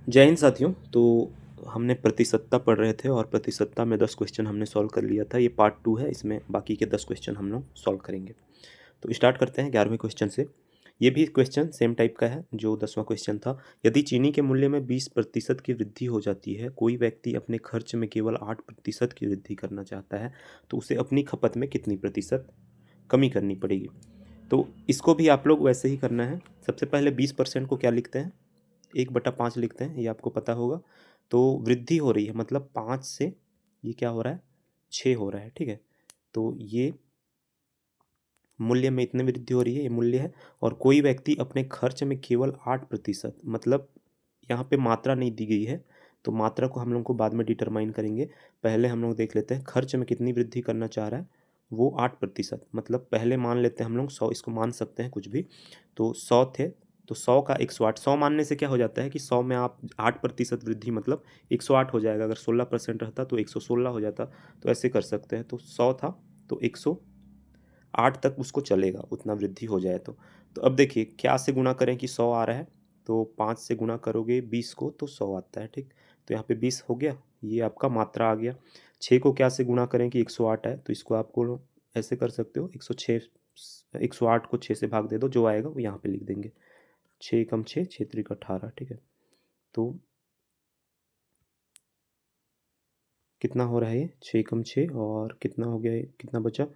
जय हिंद साथियों। तो हमने प्रतिशतता पढ़ रहे थे और प्रतिशतता में 10 क्वेश्चन हमने सॉल्व कर लिया था। ये पार्ट 2 है, इसमें बाकी के 10 क्वेश्चन हम लोग सॉल्व करेंगे। तो स्टार्ट करते हैं 11वें क्वेश्चन से। ये भी क्वेश्चन सेम टाइप का है जो 10वां क्वेश्चन था। यदि चीनी के मूल्य में 20% की वृद्धि हो जाती है, कोई व्यक्ति अपने खर्च में केवल 8% की वृद्धि करना चाहता है, तो उसे अपनी खपत में कितनी प्रतिशत कमी करनी पड़ेगी। तो इसको भी आप लोग वैसे ही करना है। सबसे पहले 20% को क्या लिखते हैं, 1/5 लिखते हैं, ये आपको पता होगा। तो वृद्धि हो रही है मतलब 5 से ये क्या हो रहा है, 6 हो रहा है, ठीक है। तो ये मूल्य में इतनी वृद्धि हो रही है, ये मूल्य है। और कोई व्यक्ति अपने खर्च में केवल 8% मतलब यहाँ पे मात्रा नहीं दी गई है, तो मात्रा को हम लोग को बाद में डिटरमाइन करेंगे। पहले हम लोग देख लेते हैं खर्च में कितनी वृद्धि करना चाह रहा है। वो 8% मतलब पहले मान लेते हैं हम लोग 100, इसको मान सकते हैं कुछ भी। तो 100 थे, तो 100 का 108, 100 मानने से क्या हो जाता है कि 100 में आप 8% वृद्धि मतलब 108 हो जाएगा। अगर 16% रहता तो 116 हो जाता। तो ऐसे कर सकते हैं। तो 100 था तो 108 तक उसको चलेगा, उतना वृद्धि हो जाए तो अब देखिए क्या से गुणा करें कि 100 आ रहा है, तो 5 से गुणा करोगे 20 को तो 100 आता है, ठीक। तो यहाँ पे 20 हो गया, ये आपका मात्रा आ गया। 6 को क्या से गुणा करें कि 108 है, तो इसको आपको ऐसे कर सकते हो, 106, 108 को 6 से भाग दे दो, जो आएगा वो यहाँ पे लिख देंगे। 6 कम 6, 6 त्रिक 18, ठीक है। तो कितना हो रहा है ये, 6 कम 6 और कितना हो गया, कितना बचा,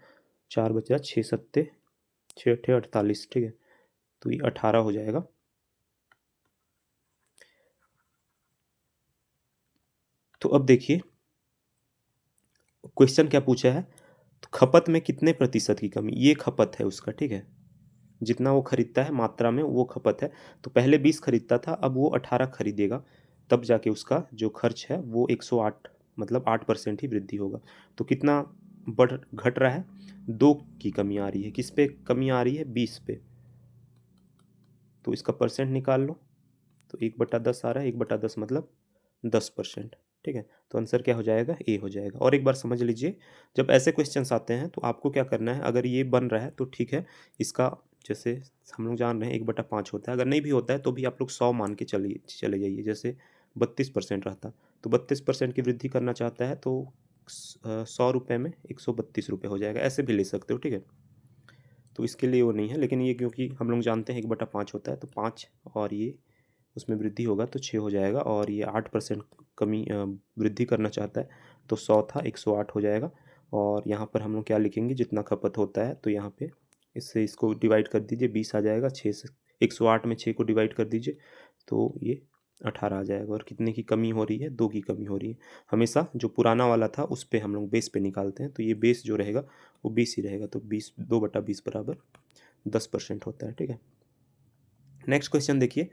4 बचा, 6 सत्ते 6 अट्ठे 48, ठीक है। तो ये 18 हो जाएगा। तो अब देखिए क्वेश्चन क्या पूछा है, तो खपत में कितने प्रतिशत की कमी, ये खपत है उसका, ठीक है। जितना वो खरीदता है मात्रा में वो खपत है। तो पहले 20 खरीदता था, अब वो 18 खरीदेगा, तब जाके उसका जो खर्च है वो 108 मतलब 8% ही वृद्धि होगा। तो कितना बढ़ घट रहा है, 2 की कमी आ रही है। किस पे कमी आ रही है, 20 पे। तो इसका परसेंट निकाल लो, तो 1/10 आ रहा है, 1/10 मतलब 10%, ठीक है। तो आंसर क्या हो जाएगा, ए हो जाएगा। और एक बार समझ लीजिए, जब ऐसे क्वेश्चंस आते हैं तो आपको क्या करना है, अगर ये बन रहा है तो ठीक है, इसका जैसे हम लोग जान रहे हैं 1/5 होता है, अगर नहीं भी होता है तो भी आप लोग 100 मान के चलिए चले जाइए। जैसे 32% रहता, तो 32% की वृद्धि करना चाहता है, तो 100 रुपये में 132 रुपये हो जाएगा, ऐसे भी ले सकते हो, ठीक है। तो इसके लिए वो नहीं है, लेकिन ये क्योंकि हम लोग जानते हैं 1/5 होता है, तो 5 और ये उसमें वृद्धि होगा तो 6 हो जाएगा। और ये 8% कमी वृद्धि करना चाहता है, तो 100 था 108 हो जाएगा। और यहाँ पर हम लोग क्या लिखेंगे, जितना खपत होता है, तो यहाँ पे इससे इसको डिवाइड कर दीजिए, 20 आ जाएगा। 6 से 108 में 6 को डिवाइड कर दीजिए, तो ये 18 आ जाएगा। और कितने की कमी हो रही है, 2 की कमी हो रही है। हमेशा जो पुराना वाला था उस पे हम लोग बेस पे निकालते हैं, तो ये बेस जो रहेगा वो 20 ही रहेगा। तो 20 2/20 बराबर 10% होता है, ठीक है। नेक्स्ट क्वेश्चन देखिए,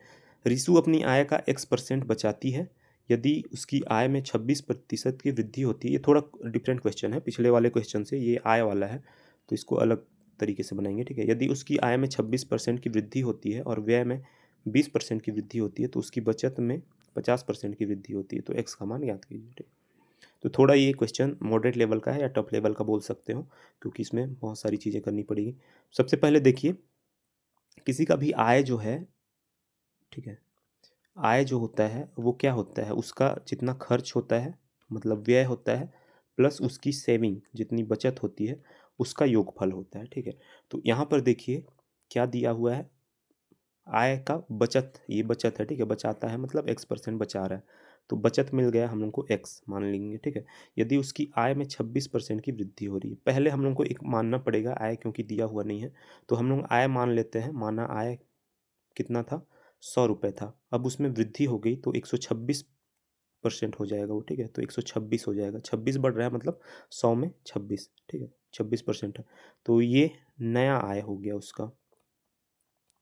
रिसु अपनी आय का x% बचाती है, यदि उसकी आय में 26% की वृद्धि होती है। ये थोड़ा डिफरेंट क्वेश्चन है पिछले वाले क्वेश्चन से, ये आय वाला है तो इसको अलग तरीके से बनाएंगे, ठीक है। यदि उसकी आय में 26% की वृद्धि होती है और व्यय में 20% की वृद्धि होती है, तो उसकी बचत में 50% की वृद्धि होती है, तो एक्स का मान ज्ञात कीजिए, ठीक। तो थोड़ा ये क्वेश्चन मॉडरेट लेवल का है या टफ लेवल का बोल सकते हो, क्योंकि इसमें बहुत सारी चीज़ें करनी पड़ेगी। सबसे पहले देखिए, किसी का भी आय जो है, ठीक है, आय जो होता है वो क्या होता है, उसका जितना खर्च होता है मतलब व्यय होता है, प्लस उसकी सेविंग जितनी बचत होती है उसका योगफल होता है, ठीक है। तो यहाँ पर देखिए क्या दिया हुआ है, आय का बचत, ये बचत है, ठीक है, बचाता है मतलब x% बचा रहा है, तो बचत मिल गया हम लोग को x मान लेंगे, ठीक है। यदि उसकी आय में 26% की वृद्धि हो रही है, पहले हम लोग को एक मानना पड़ेगा आय, क्योंकि दिया हुआ नहीं है, तो हम लोग आय मान लेते हैं। माना आय कितना था, 100 रुपये था, अब उसमें वृद्धि हो गई तो 126% हो जाएगा वो, ठीक है। तो 126 हो जाएगा, 26 बढ़ रहा है मतलब 100 में 26, ठीक है, 26% है। तो ये नया आय हो गया उसका,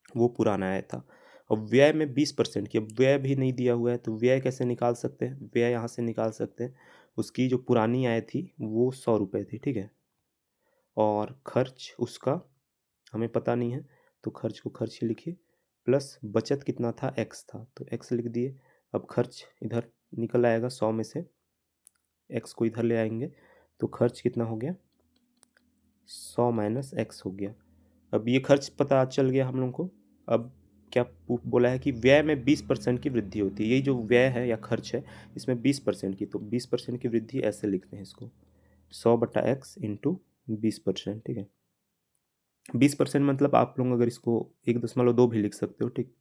वो पुराना आय था। अब व्यय में 20% की, अब व्यय भी नहीं दिया हुआ है तो व्यय कैसे निकाल सकते हैं, व्यय यहाँ से निकाल सकते हैं। उसकी जो पुरानी आय थी वो 100 रुपये थी, ठीक है। और खर्च उसका हमें पता नहीं है, तो खर्च को खर्च ही लिखिए, प्लस बचत कितना था, एक्स था, तो एक्स लिख दिए। अब खर्च इधर निकल आएगा, 100 में से एक्स को इधर ले आएंगे, तो खर्च कितना हो गया, 100 माइनस एक्स हो गया। अब ये खर्च पता चल गया हम लोग को। अब क्या बोला है कि व्यय में 20% की वृद्धि होती है। यही जो व्यय है या खर्च है इसमें 20% की, तो 20% की वृद्धि ऐसे लिखते हैं इसको 100/x इंटू 20%। ठीक है, 20% मतलब आप लोग अगर इसको 1.2 भी लिख सकते हो। ठीक,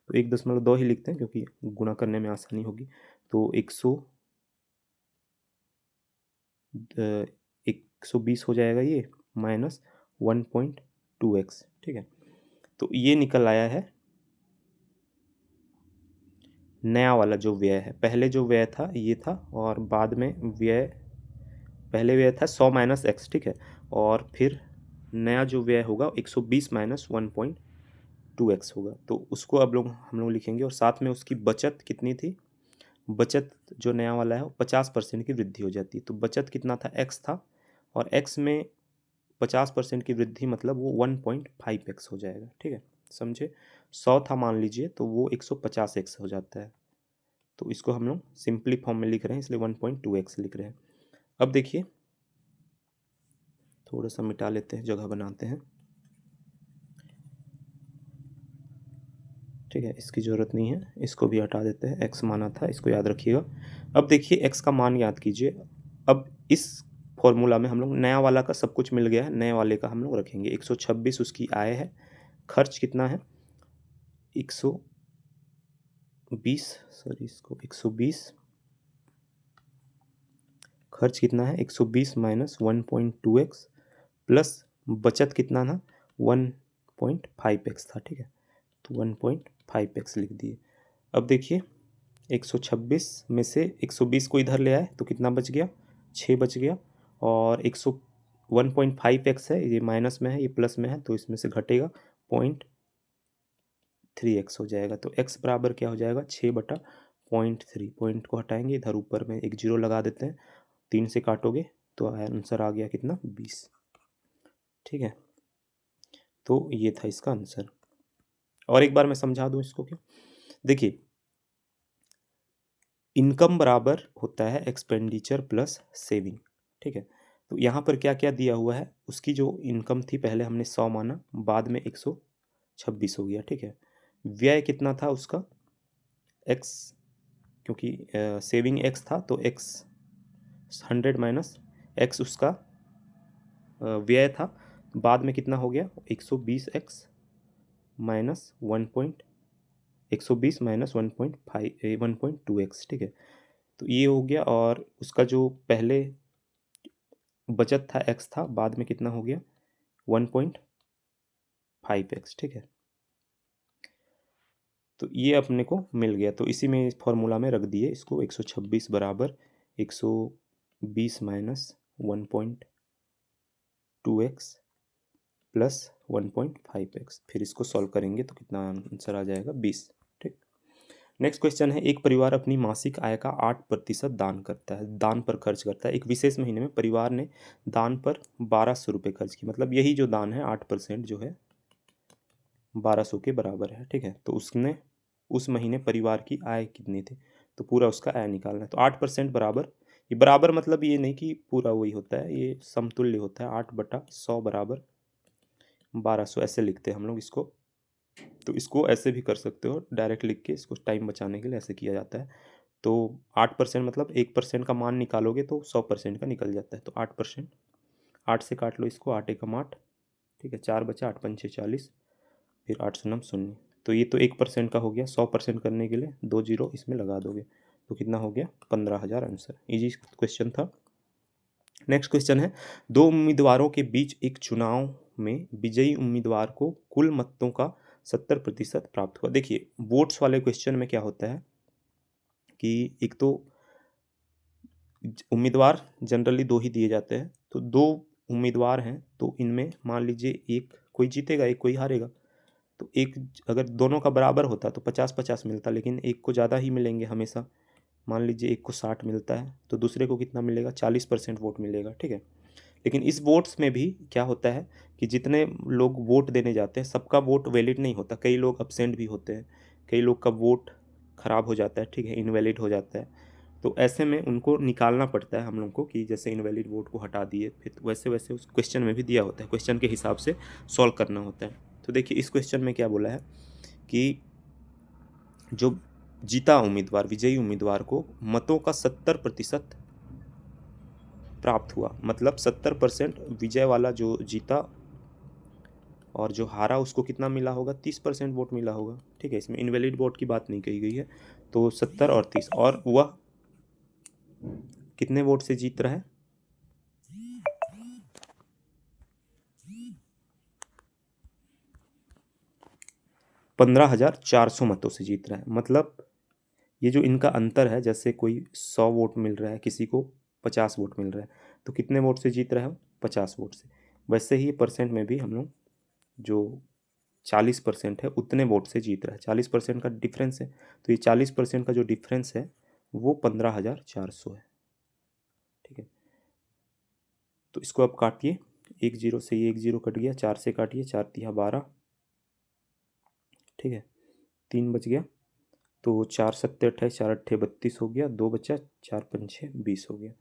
तो 1.2 ही लिखते हैं क्योंकि गुणा करने में आसानी होगी। तो 120 हो जाएगा ये, माइनस 1.2x। ठीक है, तो ये निकल आया है नया वाला जो व्यय है। पहले जो व्यय था ये था, और बाद में व्यय, पहले व्यय था 100 माइनस एक्स। ठीक है, और फिर नया जो व्यय होगा 120 माइनस 1.2x होगा। तो उसको अब हम लोग लिखेंगे, और साथ में उसकी बचत कितनी थी। बचत जो नया वाला है वो 50% की वृद्धि हो जाती है। तो बचत कितना था, x था, और x में 50% की वृद्धि मतलब वो 1.5x हो जाएगा। ठीक है, समझे। 100 था मान लीजिए, तो वो 150x हो जाता है। तो इसको हम लोग सिंपली फॉर्म में लिख रहे हैं, इसलिए 1.2x लिख रहे हैं। अब देखिए, थोड़ा सा मिटा लेते हैं, जगह बनाते हैं। ठीक है, इसकी ज़रूरत नहीं है, इसको भी हटा देते हैं। x माना था, इसको याद रखिएगा। अब देखिए x का मान याद कीजिए। अब इस फॉर्मूला में हम लोग नया वाला का सब कुछ मिल गया है, नए वाले का हम लोग रखेंगे। 126 उसकी आय है, खर्च कितना है 120, सॉरी इसको 120, खर्च कितना है 120 माइनस 1.2x, प्लस बचत कितना था 1.5x था। ठीक है, तो 1.5x लिख दिए। अब देखिए 126 में से 120 को इधर ले आए तो कितना बच गया, 6 बच गया। और 1.5x है, ये माइनस में है, ये प्लस में है, तो इसमें से घटेगा 0.3x हो जाएगा। तो x बराबर क्या हो जाएगा, 6/0.3। पॉइंट को हटाएंगे, इधर ऊपर में एक जीरो लगा देते हैं, 3 से काटोगे तो आंसर आ गया कितना, 20। ठीक है, तो ये था इसका आंसर। और एक बार मैं समझा दूं इसको क्यों। देखिए, इनकम बराबर होता है एक्सपेंडिचर प्लस सेविंग। ठीक है, तो यहाँ पर क्या क्या दिया हुआ है, उसकी जो इनकम थी पहले हमने 100 माना, बाद में 126 हो गया। ठीक है, व्यय कितना था उसका x, क्योंकि सेविंग x था तो x 100 माइनस x उसका व्यय था। बाद में कितना हो गया 120x माइनस 120 माइनस 1.2x। ठीक है, तो ये हो गया। और उसका जो पहले बचत था x था, बाद में कितना हो गया 1.5x। ठीक है, तो ये अपने को मिल गया। तो इसी में इस फॉर्मूला में रख दिए इसको, 126 बराबर 120 माइनस 1.2x प्लस 1.5x। फिर इसको सॉल्व करेंगे तो कितना आंसर आ जाएगा, 20। ठीक, नेक्स्ट क्वेश्चन है, एक परिवार अपनी मासिक आय का 8% दान करता है, दान पर खर्च करता है। एक विशेष महीने में परिवार ने दान पर 1200 रुपये खर्च किए, मतलब यही जो दान है 8% जो है 1200 के बराबर है। ठीक है, तो उसने उस महीने परिवार की आय कितनी थी, तो पूरा उसका आय निकालना है। तो 8% बराबर, ये बराबर मतलब ये नहीं कि पूरा वही होता है, ये समतुल्य होता है। 8/100 बराबर 1200 ऐसे लिखते हैं हम लोग इसको। तो इसको ऐसे भी कर सकते हो, डायरेक्ट लिख के, इसको टाइम बचाने के लिए ऐसे किया जाता है। तो 8% मतलब 1% का मान निकालोगे तो 100% का निकल जाता है। तो 8%, 8 से काट लो इसको, 8 एकम 8। ठीक है, 4 बचा, 8 पंचे 40, फिर 8 शून्य शून्य। तो ये तो 1% का हो गया। 100% करने के लिए 2 जीरो इसमें लगा दोगे तो कितना हो गया, 15,000 आंसर। इजी क्वेश्चन था। नेक्स्ट क्वेश्चन है, दो उम्मीदवारों के बीच एक चुनाव में विजयी उम्मीदवार को कुल मतों का 70% प्राप्त हुआ। देखिए, वोट्स वाले क्वेश्चन में क्या होता है कि एक तो उम्मीदवार जनरली 2 ही दिए जाते हैं। तो 2 उम्मीदवार हैं, तो इनमें मान लीजिए एक कोई जीतेगा, एक कोई हारेगा। तो एक अगर दोनों का बराबर होता तो 50-50 मिलता, लेकिन एक को ज़्यादा ही मिलेंगे हमेशा। मान लीजिए एक को 60 मिलता है तो दूसरे को कितना मिलेगा, 40% वोट मिलेगा। ठीक है, लेकिन इस वोट्स में भी क्या होता है कि जितने लोग वोट देने जाते हैं सबका वोट वैलिड नहीं होता, कई लोग अब्सेंट भी होते हैं, कई लोग का वोट खराब हो जाता है। ठीक है, इनवैलिड हो जाता है। तो ऐसे में उनको निकालना पड़ता है हम लोग को, कि जैसे इनवैलिड वोट को हटा दिए, फिर वैसे वैसे उस क्वेश्चन में भी दिया होता है, क्वेश्चन के हिसाब से सॉल्व करना होता है। तो देखिए, इस क्वेश्चन में क्या बोला है कि जो जीता उम्मीदवार, विजयी उम्मीदवार को मतों का 70% प्राप्त हुआ, मतलब 70% विजय वाला जो जीता और जो हारा उसको कितना मिला होगा, 30% वोट मिला होगा, ठीक है। इसमें इनवैलिड वोट की बात नहीं कही गई है। तो 70 और 30, और वह कितने वोट से जीत रहा है, 15,400 मतों से जीत रहा है। मतलब ये जो इनका अंतर है, जैसे कोई 100 वोट मिल रहा है, किसी को 50 वोट मिल रहा है, तो कितने वोट से जीत रहा है, 50 वोट से। वैसे ही परसेंट में भी हम लोग जो 40% है उतने वोट से जीत रहा है, 40% का डिफरेंस है। तो ये 40% का जो डिफरेंस है वो 15,400 है, ठीक है। तो इसको अब काटिए, एक जीरो से ये एक जीरो कट गया, 4 से काटिए, 4 तिया 12, ठीक है, 3 बच गया। तो 4 सत्ते 28, 4 अट्ठे 32 हो गया, 2 बचा, 4 पंचे 20 हो गया।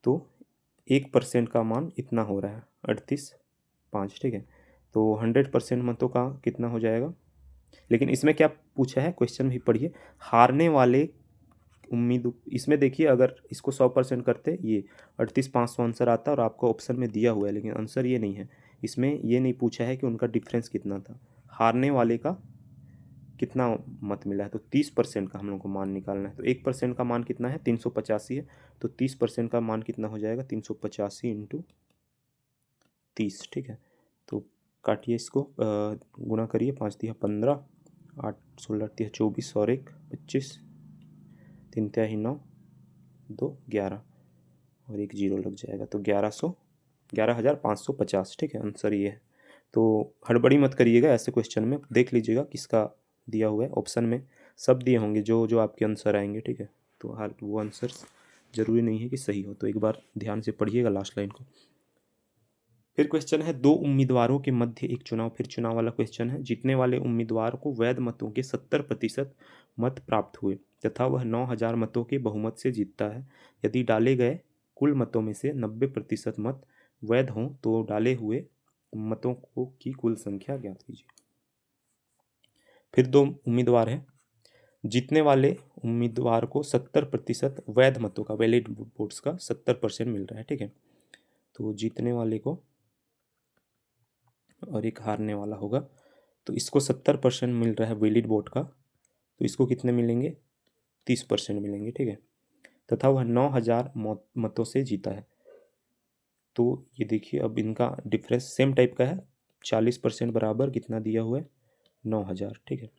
तो 1% का मान इतना हो रहा है, 38.5, ठीक है। तो 100% मतों का कितना हो जाएगा। लेकिन इसमें क्या पूछा है, क्वेश्चन भी पढ़िए, हारने वाले उम्मीद, इसमें देखिए अगर इसको 100% करते ये 38,500 आंसर आता और आपको ऑप्शन में दिया हुआ है, लेकिन आंसर ये नहीं है। इसमें ये नहीं पूछा है कि उनका डिफरेंस कितना था, हारने वाले का कितना मत मिला है। तो 30% का हम लोग को मान निकालना है। तो 1% का मान कितना है, 385 है। तो 30% का मान कितना हो जाएगा, 385 इंटू 30, ठीक है। तो काटिए इसको, गुणा करिए, 5 तिया 15, 8 16 तिया 24 और 1 25, 3 तिया ही 9, 2 11 और एक जीरो लग जाएगा। तो 11,550, ठीक है, आंसर ये है। तो हड़बड़ी मत करिएगा, ऐसे क्वेश्चन में देख लीजिएगा किसका दिया हुआ है। ऑप्शन में सब दिए होंगे जो जो आपके आंसर आएंगे, ठीक है। तो हाल वो आंसर जरूरी नहीं है कि सही हो, तो एक बार ध्यान से पढ़िएगा लास्ट लाइन को। फिर क्वेश्चन है, दो उम्मीदवारों के मध्य एक चुनाव, फिर चुनाव वाला क्वेश्चन है। जीतने वाले उम्मीदवार को वैध मतों के 70% मत प्राप्त हुए तथा वह 9,000 मतों के बहुमत से जीतता है। यदि डाले गए कुल मतों में से 90% मत वैध हों तो डाले हुए मतों को की कुल संख्या ज्ञात कीजिए। फिर दो उम्मीदवार हैं, जीतने वाले उम्मीदवार को 70% वैध मतों का, वैलिड वोट्स का 70% मिल रहा है, ठीक है। तो जीतने वाले को और एक हारने वाला होगा, तो इसको 70% मिल रहा है वैलिड वोट का, तो इसको कितने मिलेंगे, 30% मिलेंगे, ठीक है। तथा वह 9,000 मतों से जीता है। तो ये देखिए अब इनका डिफरेंस सेम टाइप का है, 40% बराबर कितना दिया हुआ है, 9,000, ठीक है।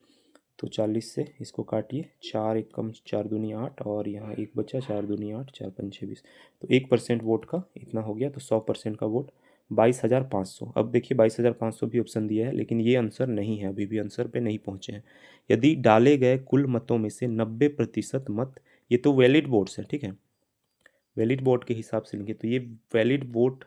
तो 40 से इसको काटिए, 4 एक कम 4 दूनी 8 और यहाँ एक बचा, 4 दूनी 8, 4 पंचे 20। तो 1% वोट का इतना हो गया, तो 100% का वोट 22,500। अब देखिए 22,500 भी ऑप्शन दिया है, लेकिन ये आंसर नहीं है, अभी भी आंसर पे नहीं पहुँचे हैं। यदि डाले गए कुल मतों में से 90% मत, ये तो वैलिड वोट्स है, ठीक है, वैलिड वोट के हिसाब से लिखे, तो ये वैलिड वोट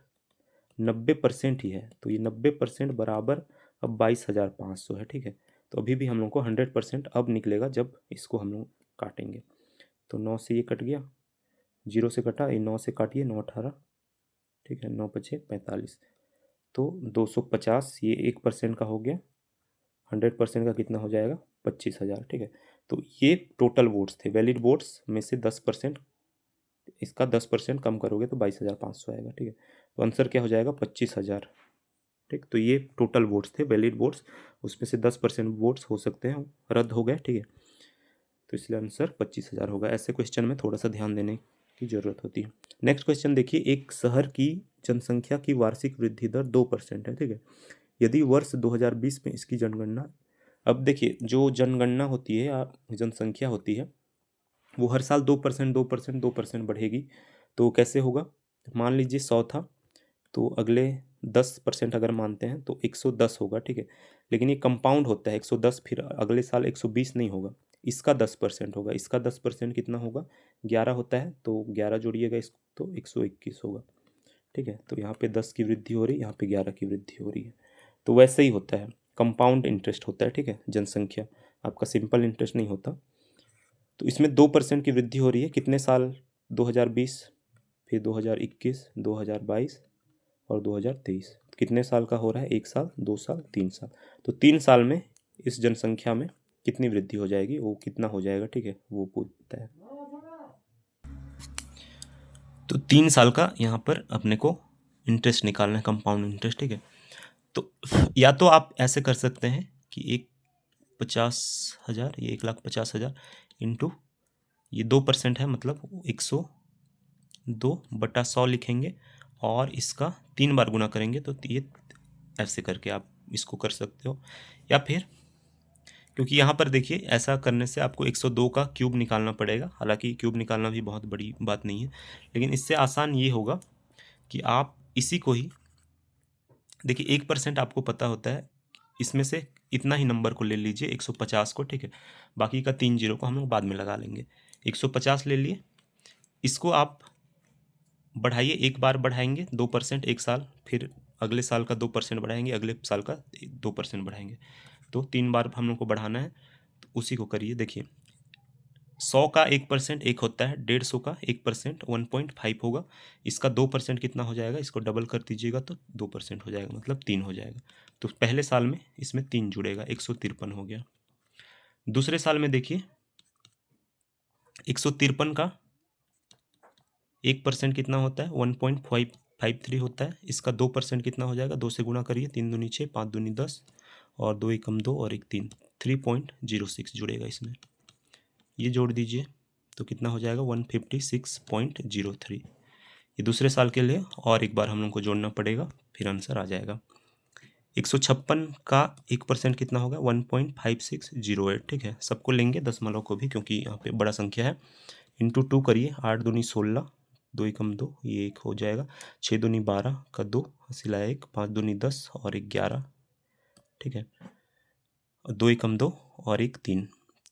90% ही है, तो ये 90% बराबर अब 22,500 है, ठीक है। तो अभी भी हम लोग को 100% अब निकलेगा जब इसको हम लोग काटेंगे। तो 9 से ये कट गया, 0 से कटा, ये 9 से काटिए, 9 18, ठीक है, 9 पचे 45। तो 250 ये 1% का हो गया, 100% का कितना हो जाएगा, 25,000, ठीक है। तो ये टोटल वोट्स थे, वैलिड वोट्स में से 10%, इसका 10% कम करोगे तो 22,500 आएगा, ठीक है। तो आंसर क्या हो जाएगा, 25,000, ठीक। तो ये टोटल वोट्स थे, वैलिड वोट्स, उसमें से 10% वोट्स हो सकते हैं रद्द हो गए, ठीक है। तो इसलिए आंसर 25,000 होगा। ऐसे क्वेश्चन में थोड़ा सा ध्यान देने की जरूरत होती है। नेक्स्ट क्वेश्चन देखिए, एक शहर की जनसंख्या की वार्षिक वृद्धि दर 2% है, ठीक है। यदि वर्ष 2020 में इसकी जनगणना, अब देखिए जो जनगणना होती है या जनसंख्या होती है वो हर साल 2% 2% 2% बढ़ेगी। तो कैसे होगा, मान लीजिए 100 था, तो अगले 10% अगर मानते हैं तो 110 होगा, ठीक है। लेकिन ये कंपाउंड होता है, 110 फिर अगले साल 120 नहीं होगा, इसका 10% होगा, इसका 10% कितना होगा, 11 होता है, तो 11 जोड़िएगा इसको तो 121 होगा, ठीक है। तो यहाँ पे 10 की वृद्धि हो रही है, यहाँ पे 11 की वृद्धि हो रही है। तो वैसे ही होता है, कंपाउंड इंटरेस्ट होता है, ठीक है, जनसंख्या, आपका सिंपल इंटरेस्ट नहीं होता। तो इसमें 2% की वृद्धि हो रही है, कितने साल, 2020, फिर 2021, 2022 और 2023, कितने साल का हो रहा है, 1 साल, 2 साल, 3 साल। तो 3 साल में इस जनसंख्या में कितनी वृद्धि हो जाएगी, वो कितना हो जाएगा, ठीक है, वो पूछता है। तो 3 साल का यहाँ पर अपने को इंटरेस्ट निकालना है, कंपाउंड इंटरेस्ट, ठीक है। तो या तो आप ऐसे कर सकते हैं कि 1,50,000, ये 1,50,000 इंटू ये 2% है, मतलब 102/100 लिखेंगे और इसका 3 बार गुना करेंगे, तो ये ऐसे करके आप इसको कर सकते हो। या फिर क्योंकि यहाँ पर देखिए ऐसा करने से आपको 102 का क्यूब निकालना पड़ेगा, हालांकि क्यूब निकालना भी बहुत बड़ी बात नहीं है, लेकिन इससे आसान ये होगा कि आप इसी को ही देखिए 1% आपको पता होता है, इसमें से इतना ही नंबर को ले लीजिए 150 को, ठीक है, बाकी का 3 जीरो को हम लोग बाद में लगा लेंगे। 150 ले लिए, इसको आप बढ़ाइए, एक बार बढ़ाएंगे 2% एक साल, फिर अगले साल का 2% बढ़ाएंगे, अगले साल का 2% बढ़ाएंगे, तो 3 बार हम लोग को बढ़ाना है। तो उसी को करिए, देखिए 100 का 1% एक होता है, 150 का 1% 1.5 होगा, इसका 2% कितना हो जाएगा, इसको डबल कर दीजिएगा तो 2% हो जाएगा, मतलब 3 हो जाएगा। तो पहले साल में इसमें 3 जुड़ेगा, 153 हो गया। दूसरे साल में देखिए 153 का 1% कितना होता है, 1.553 होता है, इसका 2% कितना हो जाएगा, 2 से गुणा करिए, 3 दूनी 6, 5 दूनी 10 और 2 एकम 2 और 1 3, 3.06 जुड़ेगा इसमें, ये जोड़ दीजिए तो कितना हो जाएगा 156.03। ये दूसरे साल के लिए और एक बार हम लोग को जोड़ना पड़ेगा, फिर आंसर आ जाएगा। 156 का 1% कितना होगा, 1.5608, ठीक है, सबको लेंगे दशमलव को भी क्योंकि यहाँ पे बड़ा संख्या है। इंटू 2 करिए, 8 दूनी 16, 2 एकम 2, ये 1 हो जाएगा, 6 दूनी 12 का 2, सिलाया 1, 5 दूनी 10 और 1 11, ठीक है, 2 एकम 2 और 1 3,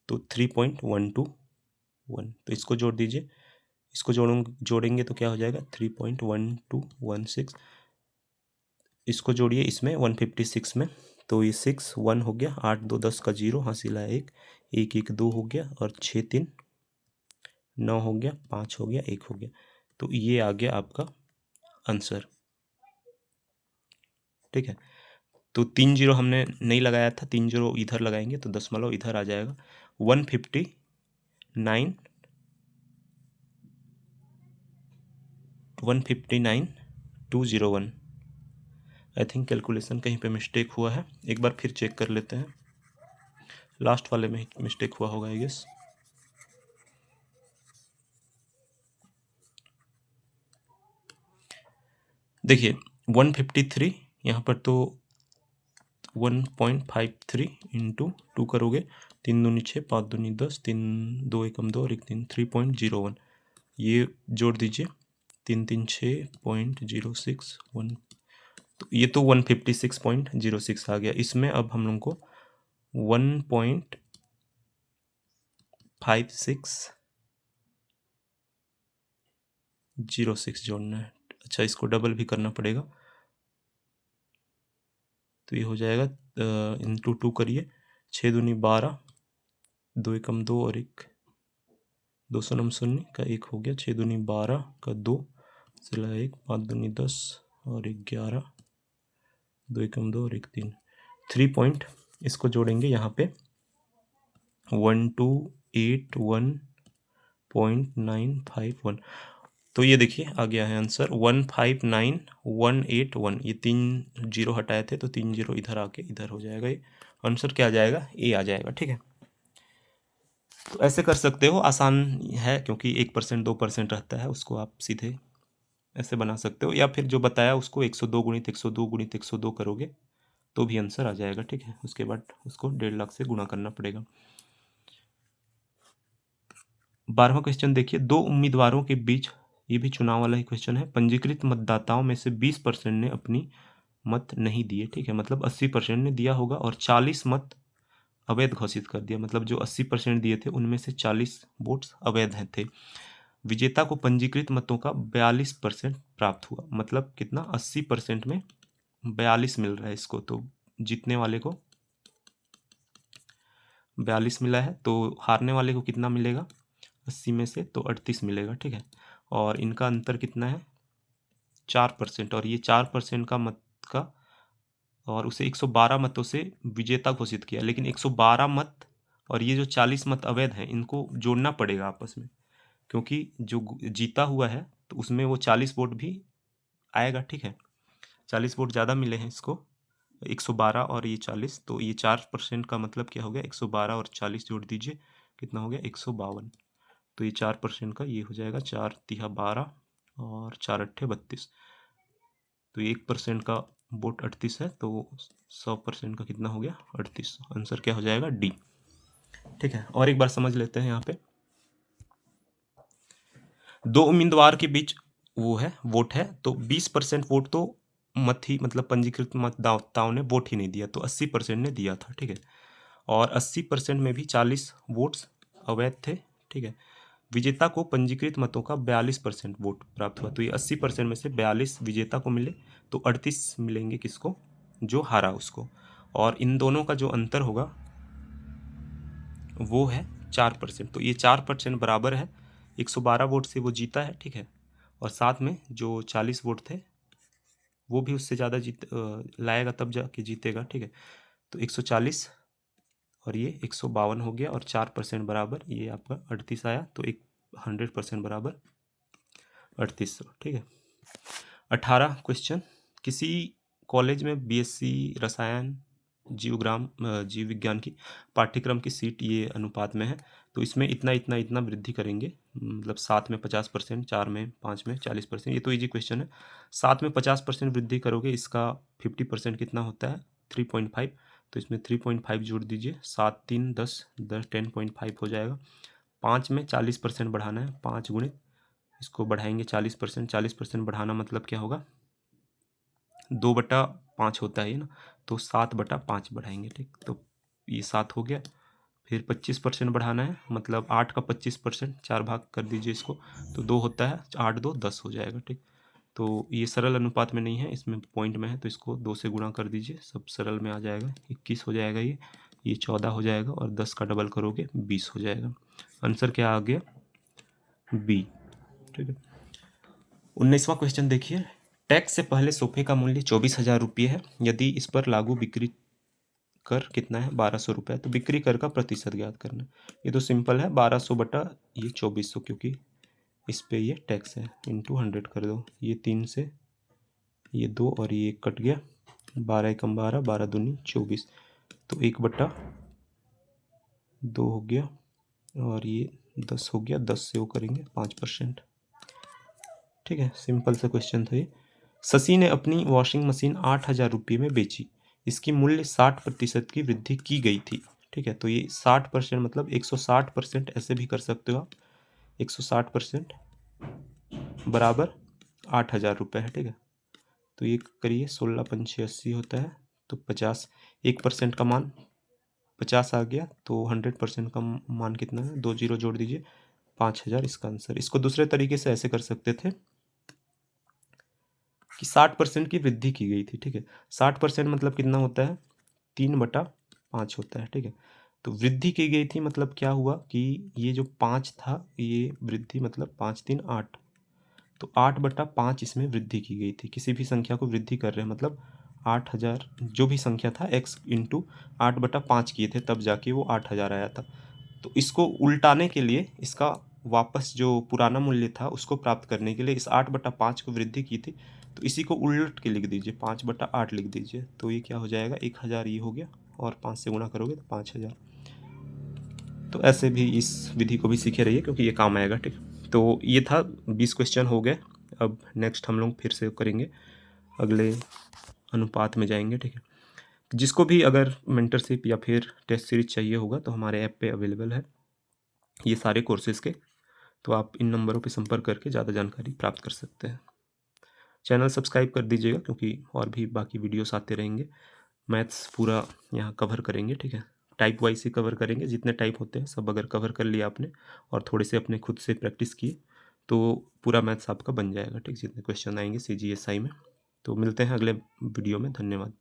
तो 3.121। तो इसको जोड़ दीजिए, इसको जोड़ेंगे तो क्या हो जाएगा 3.1216, इसको जोड़िए इसमें 156 में, तो ये 6 1 हो गया, 8 2 10 का 0, हासिल है 1 1 1 2 हो गया और 6 3 9 हो गया, 5 हो गया, 1 हो गया, तो ये आ गया आपका आंसर, ठीक है। तो 3 जीरो हमने नहीं लगाया था, 3 जीरो इधर लगाएंगे तो दशमलव इधर आ जाएगा, 159,201। आई थिंक कैलकुलेशन कहीं पे मिस्टेक हुआ है, एक बार फिर चेक कर लेते हैं, लास्ट वाले में मिस्टेक हुआ होगा आई गेस। देखिए 153 यहाँ पर, तो 1.53 इंटू 2 करोगे, 3 दूनी 6, 5 दूनी 10, 3 2 एकम 2 और 1 3, 3.01, ये जोड़ दीजिए, 3 3 6.061, तो ये तो 156.06 आ गया। इसमें अब हम लोग को 1.5606 जोड़ना है, अच्छा इसको डबल भी करना पड़ेगा, तो ये हो जाएगा इंटू 2 करिए, 6 दूनी 12, 2 एकम 2 और 1 209 शून्य का 1 हो गया, 6 दूनी 12 का 2, सिला 1, 5 दूनी 10 और 1 11, 2 एकम 2 और 1 3, 3 पॉइंट, इसको जोड़ेंगे यहाँ पे 12811.951, तो ये देखिए आ गया है आंसर 159,181, ये 3 जीरो हटाए थे तो 3 जीरो इधर आके इधर हो जाएगा, ये आंसर क्या आ जाएगा, ए आ जाएगा, ठीक है। तो ऐसे कर सकते हो, आसान है क्योंकि 1% 2% रहता है, उसको आप सीधे ऐसे बना सकते हो, या फिर जो बताया उसको 102 गुणित 102 गुणित 102 करोगे तो भी आंसर आ जाएगा, ठीक है। उसके बाद उसको 1.5 लाख से गुणा करना पड़ेगा। 12वां क्वेश्चन देखिए, 2 उम्मीदवारों के बीच, ये भी चुनाव वाला ही क्वेश्चन है, पंजीकृत मतदाताओं में से 20% ने अपनी मत नहीं दिए, ठीक है, मतलब 80% ने दिया होगा और 40 मत अवैध घोषित कर दिया, मतलब जो 80% दिए थे उनमें से 40 वोट्स अवैध थे। विजेता को पंजीकृत मतों का 42% प्राप्त हुआ, मतलब कितना, 80% में 42 मिल रहा है इसको, तो जीतने वाले को 42 मिला है, तो हारने वाले को कितना मिलेगा, 80 में से तो 38 मिलेगा, ठीक है। और इनका अंतर कितना है, 4%, और ये 4% का मत का, और उसे 112 मतों से विजेता घोषित किया, लेकिन 112 मत और ये जो 40 मत अवैध हैं इनको जोड़ना पड़ेगा आपस में, क्योंकि जो जीता हुआ है तो उसमें वो 40 वोट भी आएगा, ठीक है। 40 वोट ज़्यादा मिले हैं इसको, 112 और ये 40, तो ये 4% का मतलब क्या हो गया, 112 और 40 जोड़ दीजिए, कितना हो गया 152। तो ये 4% का ये हो जाएगा 4 तिहा 12 और 4 अट्ठे 32। तो ये 1% का वोट 38 है, तो 100% का कितना हो गया 38। आंसर क्या हो जाएगा डी, ठीक है। और एक बार समझ लेते हैं यहाँ पे, दो उम्मीदवार के बीच वो है वोट है, तो 20% वोट तो मत ही मतलब पंजीकृत मतदाताओं ने वोट ही नहीं दिया, तो 80% ने दिया था, ठीक है। और 80% में भी 40 वोट्स अवैध थे, ठीक है। विजेता को पंजीकृत मतों का 42% वोट प्राप्त हुआ, तो ये 80% में से 42 विजेता को मिले, तो 38 मिलेंगे किसको, जो हारा उसको। और इन दोनों का जो अंतर होगा वो है 4%, तो ये 4% बराबर है, 112 वोट से वो जीता है, ठीक है। और साथ में जो 40 वोट थे वो भी उससे ज़्यादा लाएगा तब जाके जीतेगा, ठीक है। तो 140 और ये 152 हो गया, और 4% बराबर ये आपका 38 आया, तो 100% बराबर 3800, ठीक है। 18 क्वेश्चन, किसी कॉलेज में बीएससी रसायन जीव विज्ञान की पाठ्यक्रम की सीट ये अनुपात में है, तो इसमें इतना इतना इतना वृद्धि करेंगे, मतलब 7 में 50%, 4 में 5 में 40%, ये तो इजी क्वेश्चन है। 7 में 50% वृद्धि करोगे, इसका 50% कितना होता है 3.5, तो इसमें 3.5 जोड़ दीजिए, 7 3 10 10 10.5 हो जाएगा। 5 में 40% बढ़ाना है, 5 गुणित इसको बढ़ाएंगे 40%, 40% बढ़ाना मतलब क्या होगा 2/5 होता है ये ना, तो 7/5 बढ़ाएंगे, ठीक। तो ये 7 हो गया, फिर 25% बढ़ाना है, मतलब 8 का 25%, 4 भाग कर दीजिए इसको, तो 2 होता है, 8 2 10 हो जाएगा, ठीक। तो ये सरल अनुपात में नहीं है, इसमें पॉइंट में है, तो इसको 2 से गुणा कर दीजिए, सब सरल में आ जाएगा, 21 हो जाएगा, ये 14 हो जाएगा, और 10 का डबल करोगे 20 हो जाएगा। आंसर क्या आ गया बी, ठीक है। 19वां क्वेश्चन देखिए, टैक्स से पहले सोफे का मूल्य 24,000 रुपये है, यदि इस पर लागू बिक्री कर कितना है 1200 रुपये, तो बिक्री कर का प्रतिशत ज्ञात करना। ये तो सिंपल है, 1200 बटा ये 2400, क्योंकि इस पे ये टैक्स है, इंटू 100 कर दो, ये 3 से ये 2 और ये 1 कट गया, 12 एकम 12, 12 दूनी 24, तो 1/2 हो गया, और ये 10 हो गया, 10 से वो करेंगे 5%, ठीक है। सिंपल सा क्वेश्चन था ये। शशि ने अपनी वॉशिंग मशीन 8,000 रुपये में बेची, इसकी मूल्य 60% की वृद्धि की गई थी, ठीक है। तो ये 60% मतलब 160% ऐसे भी कर सकते हो आप, 160% बराबर 8,000 रुपये है, ठीक है। तो ये करिए 16 पंचे 80 होता है, तो 50, 1% का मान 50 आ गया, तो 100% का मान कितना है, 2 जीरो जोड़ दीजिए, 5,000 इसका आंसर। इसको दूसरे तरीके से ऐसे कर सकते थे कि 60% की वृद्धि की गई थी, ठीक है। 60% मतलब कितना होता है 3/5 होता है, ठीक है। तो वृद्धि की गई थी मतलब क्या हुआ कि ये जो 5 था ये वृद्धि मतलब 5 3 8, तो 8/5 इसमें वृद्धि की गई थी। किसी भी संख्या को वृद्धि कर रहे हैं मतलब 8,000 जो भी संख्या था x इंटू 8/5 किए थे तब जाके वो 8,000 आया था। तो इसको उल्टाने के लिए इसका वापस जो पुराना मूल्य था उसको प्राप्त करने के लिए इस 8/5 को वृद्धि की थी, तो इसी को उलट के लिख दीजिए, 5/8 लिख दीजिए, तो ये क्या हो जाएगा 1,000 ये हो गया, और 5 से गुणा करोगे तो 5,000। तो ऐसे भी इस विधि को भी सीखे रहिए क्योंकि ये काम आएगा, ठीक। तो ये था 20 क्वेश्चन हो गए। अब नेक्स्ट हम लोग फिर से करेंगे, अगले अनुपात में जाएंगे, ठीक है। जिसको भी अगर मेंटरशिप या फिर टेस्ट सीरीज चाहिए होगा तो हमारे ऐप पे अवेलेबल है ये सारे कोर्सेज़ के, तो आप इन नंबरों पे संपर्क करके ज़्यादा जानकारी प्राप्त कर सकते हैं। चैनल सब्सक्राइब कर दीजिएगा क्योंकि और भी बाकी वीडियोस आते रहेंगे। मैथ्स पूरा यहाँ कवर करेंगे, ठीक है। टाइप वाइज ही कवर करेंगे, जितने टाइप होते हैं सब अगर कवर कर लिया आपने और थोड़े से अपने खुद से प्रैक्टिस किए तो पूरा मैथ्स आपका बन जाएगा, ठीक। जितने क्वेश्चन आएंगे CGSI में। तो मिलते हैं अगले वीडियो में, धन्यवाद।